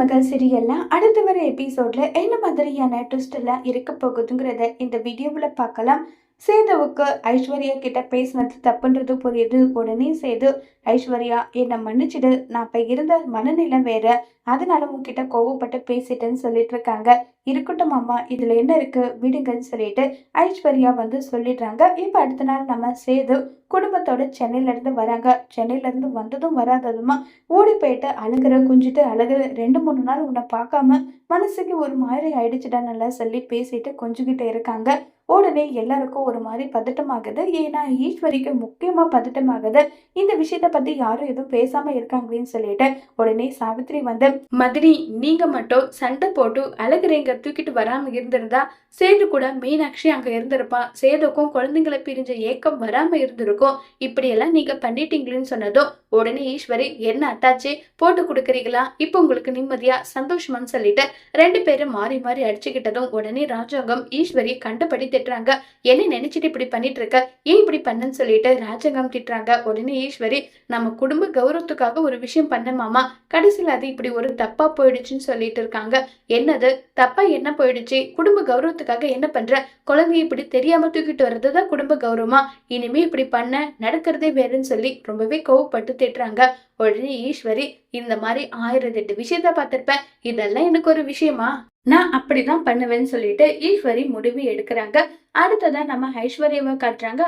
மகள் சீரியல்ல அடுத்து வர எபிசோட்ல என்ன மாதிரியான ட்விஸ்ட் எல்லாம் இருக்க போகுதுங்கிறத இந்த வீடியோவுல பார்க்கலாம். சேதுவுக்கு ஐஸ்வர்யா கிட்ட பேசினது தப்புன்றது புரியுது. உடனே சேது, ஐஸ்வர்யா என்னை மன்னிச்சிடு, நான் இப்ப இருந்த மனநிலை வேற, அதனால உன்கிட்ட கோவப்பட்டு பேசிட்டேன்னு சொல்லிட்டு இருக்காங்க. இருக்கட்டும் அம்மா, இதுல என்ன இருக்கு விடுங்கன்னு சொல்லிட்டு ஐஸ்வர்யா வந்து சொல்லிடுறாங்க. இப்ப அடுத்த நாள் நம்ம சேது குடும்பத்தோட சென்னையில இருந்து வராங்க. சென்னையில இருந்து வந்ததும் வராததுமா ஓடி போயிட்டு அழுகிற, குஞ்சிட்டு அழுகிற, 2 3 நாள் உன்னை பார்க்காம மனசுக்கு ஒரு மாதிரி ஆயிடுச்சுடா நல்லா சொல்லி பேசிட்டு கொஞ்சிக்கிட்டு இருக்காங்க. உடனே எல்லாருக்கும் ஒரு மாதிரி பதட்டமாகுது. ஏன்னா ஈஸ்வரிக்கு முக்கியமா பதட்டமாகுது. இந்த விஷயத்த பத்தி யாரும் எதுவும் பேசாம இருக்காங்களேன்னு சொல்லிட்டு உடனே சாவித்ரி வந்து, மதினி நீங்க மட்டும் சண்டை போட்டு அழகுறீங்க தூக்கிட்டு வராம இருந்திருந்தா சேது கூட மீனாட்சி அங்க இருந்திருப்பா. சேதுக்கும் குழந்தைங்களை பிரிஞ்ச ஏக்கம் வராம இருந்திருக்கும். இப்படியெல்லாம் நீங்க பண்ணிட்டீங்களேன்னு சொன்னதும் உடனே ஈஸ்வரி, என்ன அத்தாச்சி போட்டு கொடுக்குறீங்களா, இப்ப உங்களுக்கு நிம்மதியா சந்தோஷமான்னு சொல்லிட்டு 2 பேரும் மாறி மாறி அடிச்சுக்கிட்டதும் உடனே ராஜாங்கம் ஈஸ்வரி கண்டபடி திட்டுறாங்க. என்ன நினைச்சிட்டு இப்படி பண்ணிட்டு இருக்க, ஏன் இப்படி பண்ணன்னு சொல்லிட்டு ராஜாங்கம் திட்டுறாங்க. உடனே ஈஸ்வரி, நம்ம குடும்ப கௌரவத்துக்காக ஒரு விஷயம் பண்ணமாமா, கடைசியில் அது இப்படி ஒரு தப்பா போயிடுச்சுன்னு சொல்லிட்டு இருக்காங்க. என்னது தப்பா என்ன போயிடுச்சு, குடும்ப கௌரவத்துக்காக என்ன பண்ற, குழந்தைய இப்படி தெரியாம தூக்கிட்டு வர்றதுதான் குடும்ப கௌரவமா, இனிமே இப்படி பண்ண நடக்கிறதே வேறுன்னு சொல்லி ரொம்பவே கோவப்பட்டு திட்டுறாங்க. உடனே ஈஸ்வரி, இந்த மாதிரி 1008 விஷயத்த பார்த்திருப்பேன், இதெல்லாம் எனக்கு ஒரு விஷயமா, நான் அப்படிதான் பண்ணுவேன்னு சொல்லிட்டு ஈஸ்வரி முடிவு எடுக்கிறாங்க. அடுத்ததான் நம்ம ஐஸ்வர்யாவை காட்டுறாங்க.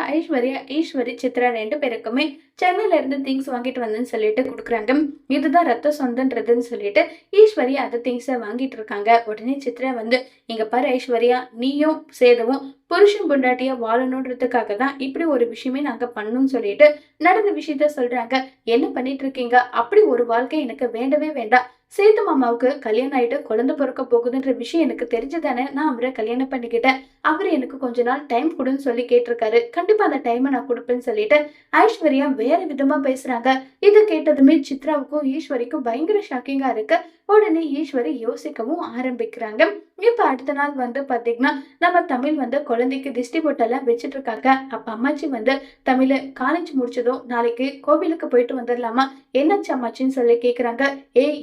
ஈஸ்வரி சித்ரா 2 பேருக்குமே சென்னையில இருந்து திங்ஸ் வாங்கிட்டு வந்தேன்னு சொல்லிட்டு கொடுக்குறாங்க. இதுதான் ரத்த சொந்தன்றதுன்னு சொல்லிட்டு ஈஸ்வரி அந்த திங்ஸை வாங்கிட்டு இருக்காங்க. உடனே சித்ரா வந்து, இங்க பாரு ஐஸ்வர்யா, நீயும் சேதுவும் புருஷன் பொண்டாட்டியா வாழணுன்றதுக்காக தான் இப்படி ஒரு விஷயமே நாங்க பண்ணணும்னு சொல்லிட்டு நடந்த விஷயத்த சொல்றாங்க. என்ன பண்ணிட்டு இருக்கீங்க, அப்படி ஒரு வாழ்க்கை எனக்கு வேண்டவே வேண்டாம். சேது மாமாவுக்கு கல்யாணம் ஆயிட்டு குழந்தை பிறக்க போகுதுன்ற விஷயம் எனக்கு தெரிஞ்சுதானே நான் அவரை கல்யாணம் பண்ணிக்கிட்டேன். அவரு எனக்கு கொஞ்ச நாள் டைம் கொடுன்னு சொல்லி கேட்டிருக்காரு. கண்டிப்பா அந்த டைமை நான் கொடுப்பேன்னு சொல்லிட்டு ஐஸ்வர்யா வேற விதமா பேசுறாங்க. இதை கேட்டதுமே சித்ராவுக்கும் ஈஸ்வரிக்கும் பயங்கர ஷாக்கிங்கா இருக்கு. உடனே ஈஸ்வரி யோசிக்கவும் ஆரம்பிக்கிறாங்க. இப்ப அடுத்த நாள் வந்து பாத்தீங்கன்னா நம்ம தமிழ் வந்து குழந்தைக்கு திஷ்டி பொட்டெல்லாம் வச்சுட்டு இருக்காங்க. அப்ப அம்மாச்சி வந்து, தமிழ் காலேஜ் முடிச்சதும் நாளைக்கு கோவிலுக்கு போயிட்டு வந்துடலாமா, என்னாச்சு அம்மாச்சின்னு சொல்லி கேக்குறாங்க.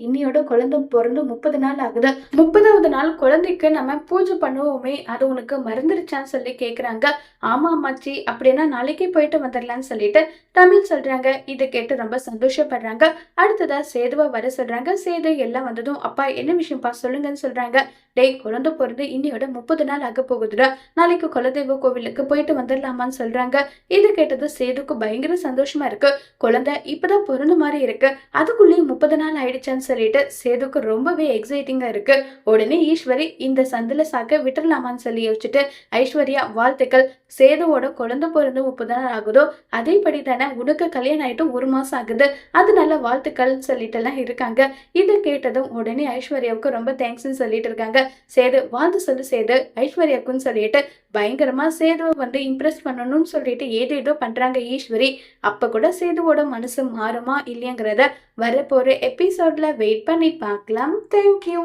இன்னையோட குழந்தை பிறந்து 30 நாள் ஆகுது, 30வது நாள் குழந்தைக்கு நம்ம பூஜை பண்ணுவோமே, அது உனக்கு மறந்துருச்சான்னு சொல்லி கேக்குறாங்க. ஆமா அம்மாச்சி, அப்படின்னா நாளைக்கே போயிட்டு வந்துடலான்னு சொல்லிட்டு தமிழ் சொல்றாங்க. இதை கேட்டு ரொம்ப சந்தோஷப்படுறாங்க. அடுத்ததா சேதுவா வர சொல்றாங்க. சேது எல்லாம் வந்ததும், அப்பா என்ன விஷயம்ப்பா சொல்லுங்கன்னு சொல்றாங்க. டேய், குழந்தை பிறந்து இன்னையோட 30 நாள் ஆக போகுதுடா, நாளைக்கு குலதெய்வ கோவிலுக்கு போயிட்டு வந்துடலாமான்னு சொல்றாங்க. இது கேட்டது சேதுக்கு பயங்கர சந்தோஷமா இருக்கு. குழந்தை இப்பதான் பிறந்த மாதிரி இருக்கு, அதுக்குள்ளேயும் 30 நாள் ஆயிடுச்சான்னு சொல்லிட்டு சேதுக்கு ரொம்பவே எக்ஸைட்டிங்கா இருக்கு. உடனே ஈஸ்வரி, இந்த சந்தில சாக்க விட்டுடலாமான்னு சொல்லி யோசிச்சுட்டு, ஐஸ்வர்யா வாழ்த்துக்கள், சேதுவோட குழந்தை பிறந்து 30 நாள் ஆகுதோ அதேபடி தானே உனக்கு கல்யாணம் ஆயிட்டு 1 மாசம் ஆகுது, அதனால வாழ்த்துக்கள் சொல்லிட்டு எல்லாம் இருக்காங்க. இதை கேட்டதும் உடனே ஐஸ்வர்யாவுக்கு ரொம்ப தேங்க்ஸ்ன்னு சொல்லிட்டு இருக்காங்க. சேது வாழ்த்து சொல்லு சேது ஐஸ்வர்யாக்குன்னு சொல்லிட்டு பயங்கரமா சேதுவை வந்து இம்ப்ரெஸ் பண்ணணும்னு சொல்லிட்டு ஏதேதோ பண்றாங்க ஈஸ்வரி. அப்ப கூட சேதுவோட மனசு மாறுமா இல்லையாங்கிறத வரப்போற எபிசோட்ல வெயிட் பண்ணி பார்க்கலாம். தேங்க்யூ.